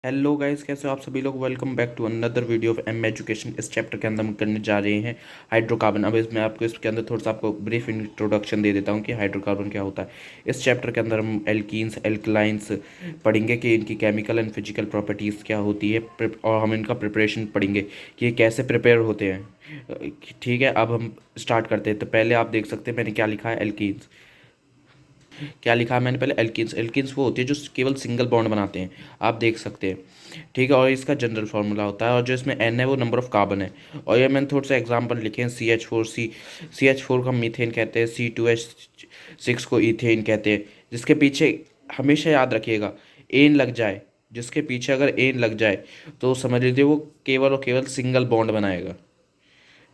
Hello guys, कैसे हो आप सभी लोग। Welcome back to another video of M education. इस चैप्टर के अंदर हम करने जा रहे हैं हाइड्रोकार्बन। अब इसमें आपको इसके अंदर थोड़ा सा आपको ब्रीफ इंट्रोडक्शन दे देता हूँ कि हाइड्रोकार्बन क्या होता है। इस चैप्टर के अंदर हम एल्कीन्स एल्कलाइंस पढ़ेंगे कि इनकी केमिकल एंड फिजिकल प्रॉपर्टीज़ क्या होती है, और हम इनका प्रिपरेशन पढ़ेंगे कि ये कैसे प्रिपेयर होते हैं। ठीक है, अब हम स्टार्ट करते हैं। तो पहले आप देख सकते हैं मैंने क्या लिखा है। एल्कीन्स क्या लिखा है मैंने पहले। एल्किन्स एल्किन्स वो होती है जो केवल सिंगल बॉन्ड बनाते हैं, आप देख सकते हैं। ठीक है, और इसका जनरल फार्मूला होता है, और जो इसमें एन है वो नंबर ऑफ कार्बन है। और ये मैंने थोड़े से एग्जांपल लिखे हैं। सी एच फोर को हम मीथेन कहते हैं, C2H6 को ईथेन कहते हैं। जिसके पीछे हमेशा याद रखिएगा एन लग जाए, जिसके पीछे अगर एन लग जाए तो समझ लीजिए वो केवल और केवल सिंगल बॉन्ड बनाएगा।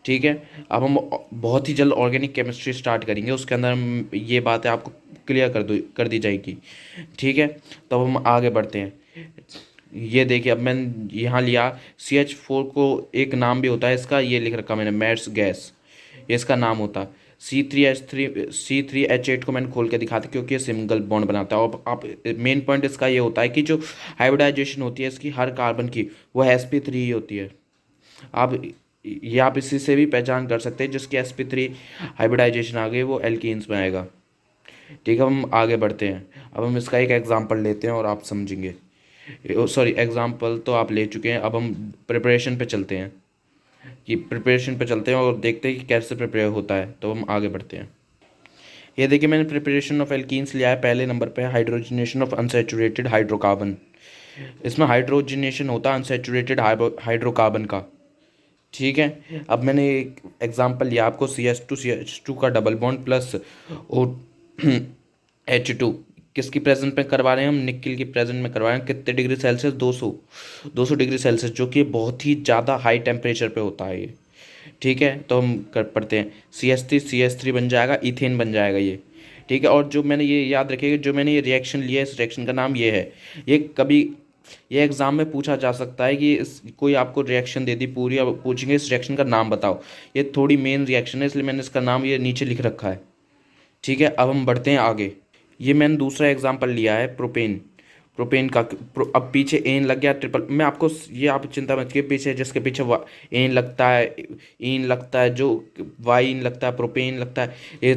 ठीक है, अब हम बहुत ही जल्द ऑर्गेनिक केमिस्ट्री स्टार्ट करेंगे, उसके अंदर हम ये बातें आपको क्लियर कर दी जाएगी। ठीक है, तो अब हम आगे बढ़ते हैं। ये देखिए, अब मैंने यहाँ लिया CH4 को एक नाम भी होता है इसका, ये लिख रखा मैंने मैट्स गैस, ये इसका नाम होता है। C3H8 को मैंने खोल के दिखाता क्योंकि ये सिंगल बॉन्ड बनाता है। और आप मेन पॉइंट इसका ये होता है कि जो हाइब्रिडाइजेशन होती है इसकी हर कार्बन की, वो sp3 ही होती है। आप ये आप इसी से भी पहचान कर सकते हैं, जिसकी sp3 हाइब्रिडाइजेशन आ गई वो एल्कीन्स में आएगा। ठीक है, हम आगे बढ़ते हैं। अब हम इसका एक एग्जांपल लेते हैं और आप समझेंगे। सॉरी, एग्जांपल तो आप ले चुके हैं, अब हम प्रिपरेशन पे चलते हैं। कि प्रिपरेशन पे चलते हैं और देखते हैं कि कैसे प्रिपेयर होता है। तो हम आगे बढ़ते हैं। ये देखिए, मैंने प्रिपरेशन ऑफ एल्कीन्स लिया है। पहले नंबर पे हाइड्रोजनेशन ऑफ अनसैचुरेटेड हाइड्रोकार्बन। इसमें हाइड्रोजनेशन होता है अनसैचुरेटेड हाइड्रोकार्बन का। ठीक है, अब मैंने एक एग्जांपल लिया आपको। सी एच टू का double bond plus O H2 किसकी प्रेजेंट में करवा रहे हैं हम, निकिल की प्रेजेंट में करवा रहे हैं। कितने डिग्री सेल्सियस, 200 डिग्री सेल्सियस, जो कि बहुत ही ज़्यादा हाई टेम्परेचर पे होता है ये। ठीक है, तो हम कर पढ़ते हैं। सी एच थ्री बन जाएगा, इथेन बन जाएगा ये। ठीक है, और जो मैंने ये याद रखिएगा, जो मैंने ये रिएक्शन लिया है, इस रिएक्शन का नाम ये है। ये कभी ये एग्जाम में पूछा जा सकता है कि कोई आपको रिएक्शन दे दी पूरी, अब पूछेंगे इस रिएक्शन का नाम बताओ। ये थोड़ी मेन रिएक्शन है, इसलिए मैंने इसका नाम ये नीचे लिख रखा है। ठीक है, अब हम बढ़ते हैं आगे। ये मैंने दूसरा एग्जांपल लिया है प्रोपेन। प्रोपेन का अब पीछे एन लग गया ट्रिपल। मैं आपको ये आप चिंता मत कीजिए, पीछे जिसके पीछे एन लगता है, इन लगता है, जो वाइन लगता है, प्रोपेन लगता है, ये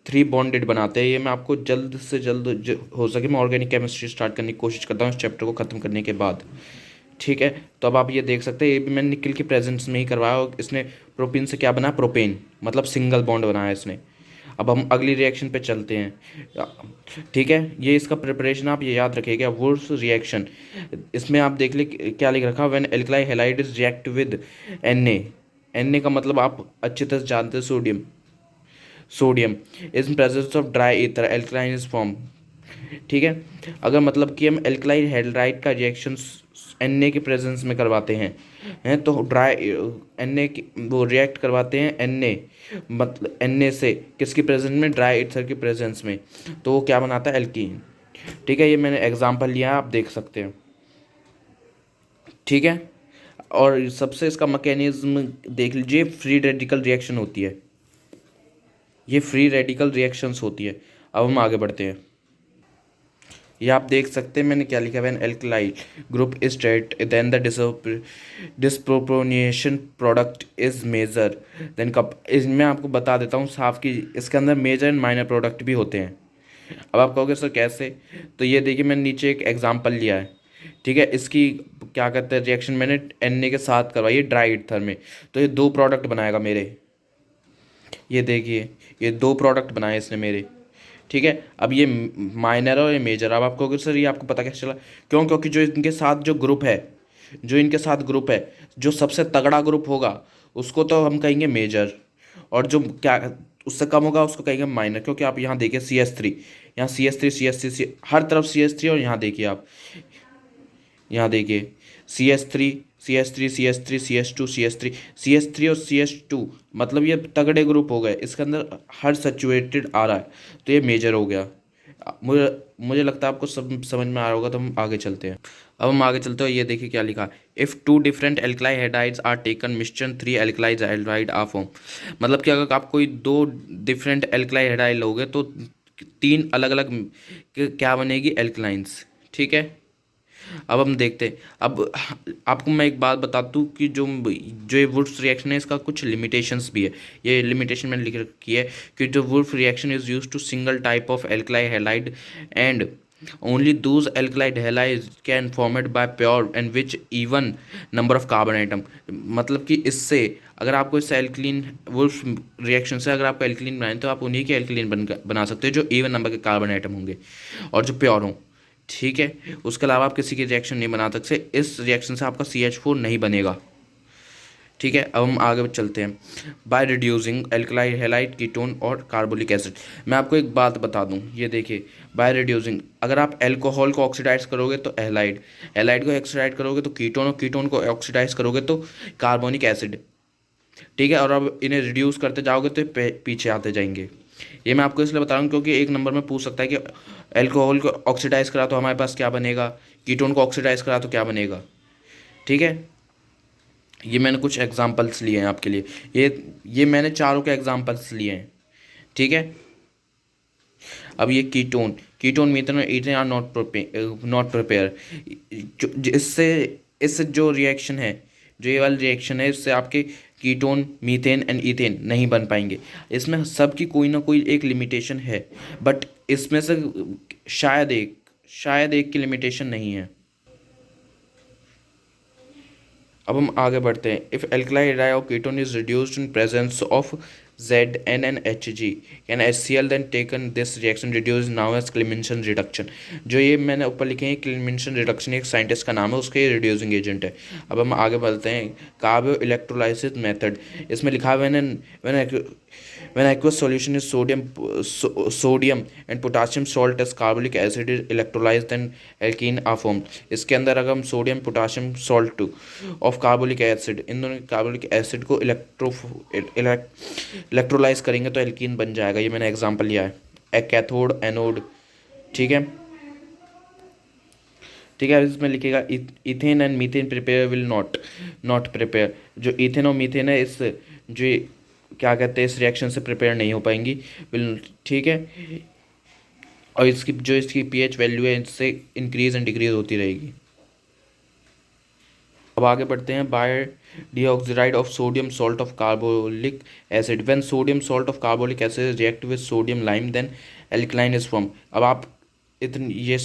थ्री बॉन्डेड बनाते हैं। ये मैं आपको जल्द से जल्द हो सके मैं ऑर्गेनिक केमिस्ट्री स्टार्ट करने की कोशिश करता हूँ इस चैप्टर को ख़त्म करने के बाद। ठीक है, तो अब आप ये देख सकते हैं, ये भी मैंने निकिल की प्रेजेंस में ही करवाया, और इसने प्रोपेन से क्या बना, प्रोपेन मतलब सिंगल बॉन्ड बनाया इसने। अब हम अगली रिएक्शन पे चलते हैं। ठीक है, ये इसका प्रिपरेशन आप ये याद रखिएगा, वुर्स रिएक्शन। इसमें आप देख ले क्या लिख रखा, when alkali halide is react with Na। का मतलब आप अच्छी तरह से जानते हैं, sodium. Sodium is presence of dry ether alkaline is form. ठीक है, अगर मतलब कि हम एल्कलाइल हैलाइड का रिएक्शन Na के प्रेजेंस में करवाते हैं तो ड्राई Na की वो रिएक्ट करवाते हैं Na, मतलब Na से किसकी प्रेजेंस में, ड्राई ईथर की प्रेजेंस में, तो वो क्या बनाता है, एल्कीन। ठीक है, ये मैंने एग्जांपल लिया है, आप देख सकते हैं। ठीक है, और सबसे इसका मैकेनिज्म देख लीजिए, फ्री रेडिकल रिएक्शन होती है, ये फ्री रेडिकल रिएक्शंस होती है। अब हम आगे बढ़ते हैं। ये आप देख सकते हैं मैंने क्या लिखा है, when alkyl group is straight then the disproportionation product is major than cup. इसमें आपको बता देता हूँ साफ कि इसके अंदर मेजर एंड माइनर प्रोडक्ट भी होते हैं। अब आप कहोगे सर कैसे, तो ये देखिए मैंने नीचे एक एग्जांपल लिया है। ठीक है, इसकी क्या कहते हैं, रिएक्शन मैंने Na के साथ करवाई है ड्राई ईथर में, तो ये दो प्रोडक्ट बनाएगा मेरे। ये देखिए, ये दो प्रोडक्ट बनाए इसने मेरे। ठीक है, अब ये माइनर और ये मेजर। अब आपको सर ये आपको पता कैसे चला, क्यों, क्योंकि जो इनके साथ जो ग्रुप है, जो इनके साथ ग्रुप है, जो सबसे तगड़ा ग्रुप होगा उसको तो हम कहेंगे मेजर, और जो क्या उससे कम होगा उसको कहेंगे माइनर। क्योंकि आप यहाँ देखिए CH3, यहाँ CH3 हर तरफ CH3, और यहाँ देखिए आप, यहाँ देखिए CH3 CH3 CH3 CH2 CH3 और CH2, मतलब ये तगड़े ग्रुप हो गए, इसके अंदर हर सैचुरेटेड आ रहा है, तो ये मेजर हो गया। मुझे मुझे लगता है आपको सब समझ में आ रहा होगा, तो हम आगे चलते हैं। अब हम आगे चलते हैं, ये देखिए क्या लिखा, if two different alkyl halides are taken मिश्रण three alkyl halide are form. मतलब कि अगर आप कोई दो डिफरेंट एल्कलाई हेडाइड लोगे तो तीन अलग अलग क्या बनेगी, एल्कलाइंस। ठीक है, अब हम देखते हैं। अब आपको मैं एक बात बता दूँ कि जो जो ये वुड्स रिएक्शन है इसका कुछ लिमिटेशंस भी है। ये लिमिटेशन मैंने लिख रखी है कि जो Wurtz reaction is use to single type of alkyl halide and only those alkali halides can formed by pure and which even number of carbon atom। मतलब कि इससे अगर आपको इससे एल्कलीन वुल्फ रिएक्शन से अगर आपको एल्कलीन बनाए तो आप उन्हीं के एल्कलीन बना सकते हो जो इवन नंबर के कार्बन आइटम होंगे और जो प्योर हों। ठीक है, उसके अलावा आप किसी की रिएक्शन नहीं बना सकते। इस रिएक्शन से आपका CH4 नहीं बनेगा। ठीक है, अब हम आगे चलते हैं। By reducing alkali halide ketone और कार्बोलिक एसिड। मैं आपको एक बात बता दूं, ये देखिए, बाय रिड्यूसिंग अगर आप अल्कोहल को ऑक्सीडाइज करोगे तो हैलाइड, हैलाइड को ऑक्सीडाइज करोगे तो कीटोन, और कीटोन को ऑक्सीडाइज करोगे तो कार्बोनिक एसिड। ठीक है, और अब इन्हें रिड्यूस करते जाओगे तो पीछे आते जाएंगे। ये मैं आपको इसलिए बता रहा हूँ क्योंकि एक नंबर में पूछ सकता है कि अल्कोहल को ऑक्सीडाइज करा तो हमारे पास क्या बनेगा, कीटोन को ऑक्सीडाइज करा तो क्या बनेगा। ठीक है, ये मैंने कुछ एग्जांपल्स लिए हैं आपके लिए। ये मैंने चारों के एग्जांपल्स लिए हैं। ठीक है, अब ये कीटोन, कीटोन मीथेन और ईथेन आर नॉट प्रिपेयर। इससे इससे जो रिएक्शन है, जो ये वाली रिएक्शन है, इससे आपके कीटोन, मीथेन एंड ईथेन नहीं बन पाएंगे। इसमें सबकी कोई ना कोई एक लिमिटेशन है, बट इसमें से शायद एक की लिमिटेशन नहीं है। अब हम आगे बढ़ते हैं। If alkyl ketone is reduced in presence of ZNNHG can HCl then taken this reaction reduce now as Clemmensen reduction. जो ये मैंने ऊपर लिखे हैं क्लेमेंसन रिडक्शन, एक साइंटिस्ट का नाम है, उसके रिड्यूसिंग एजेंट है। अब हम आगे बढ़ते हैं। कार्बो इलेक्ट्रोलाइसिस मेथड, इसमें लिखा है when aqueous solution is sodium and potassium salt as carbolic acid is electrolyzed then alkene are formed। इसके अंदर अगर हम sodium potassium salt of carbolic acid, इन दोनों कार्बोलिक एसिड को इलेक्ट्रोलाइज करेंगे तो एल्कीन बन जाएगा। ये मैंने एग्जांपल लिया है, एक कैथोड एनोड। ठीक है, ठीक है, इसमें लिखेगा ethane and methane prepare will not prepare. जो इथेन और मीथेन है, इस जो क्या कहते हैं, इस रिएक्शन से प्रिपेयर नहीं हो पाएंगी। विल, ठीक है, और इसकी pH वैल्यू है, इससे इंक्रीज एंड डिक्रीज होती रहेगी। अब आगे बढ़ते हैं। By deoxide of sodium salt of carbolic acid when sodium salt of carbolic acid react with sodium lime then alkaline is form. अब आप इतनी ये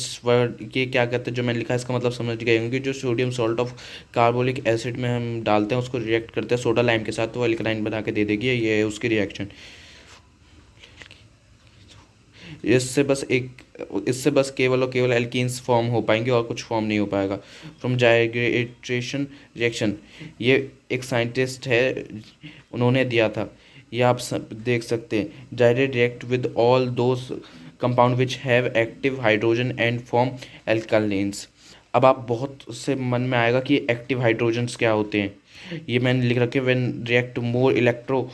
क्या कहते हैं, जो मैंने लिखा है इसका मतलब समझ गए होंगे। जो sodium salt of carbolic acid में हम डालते हैं, उसको रिएक्ट करते हैं सोडा लाइम के साथ, तो एल्कलाइन बना के दे देगी। ये है उसकी रिएक्शन। इससे बस केवल और केवल एल्कीन्स फॉर्म हो पाएंगे और कुछ फॉर्म नहीं हो पाएगा। फ्रॉम जाइग्रेशन रिएक्शन, ये एक साइंटिस्ट है, उन्होंने दिया था, ये आप सब देख सकते हैं। जाइग्रेट react with all those compound which have active hydrogen and form alkanes. अब आप बहुत से मन में आएगा कि एक्टिव हाइड्रोजन्स क्या होते हैं। ये मैंने लिख रखे, when react more electro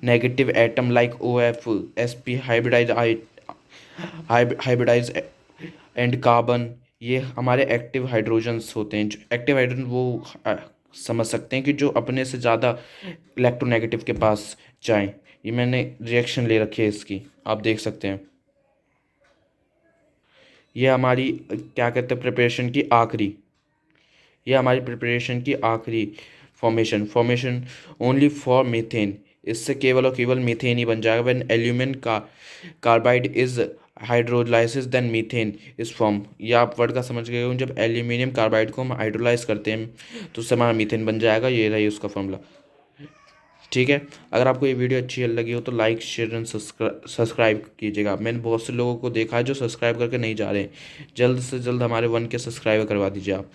negative atom like OF SP hybridize and carbon, ये हमारे एक्टिव हाइड्रोजन्स होते हैं। जो एक्टिव हाइड्रोजन वो समझ सकते हैं कि जो अपने से ज़्यादा इलेक्ट्रोनेगेटिव के पास जाएं। ये मैंने रिएक्शन ले रखी है इसकी, आप देख सकते हैं। ये हमारी क्या कहते हैं, प्रिपरेशन की आखिरी फॉर्मेशन ओनली फॉर मीथेन। इससे केवल और केवल मीथेन ही बन जाएगा। When aluminium carbide is hydrolysis then methane is form. ये आप वर्ड का समझ गए हो। जब एल्यूमिनियम कार्बाइड को हम हाइड्रोलाइज करते हैं तो उससे हमारा मीथेन बन जाएगा। ये रही उसका फॉर्मूला। ठीक है, अगर आपको ये वीडियो अच्छी लगी हो तो लाइक शेयर एंड सब्सक्राइब कीजिएगा। मैंने बहुत से लोगों को देखा है जो सब्सक्राइब करके नहीं जा रहे हैं। जल्द से जल्द हमारे 1K सब्सक्राइबर करवा दीजिए आप।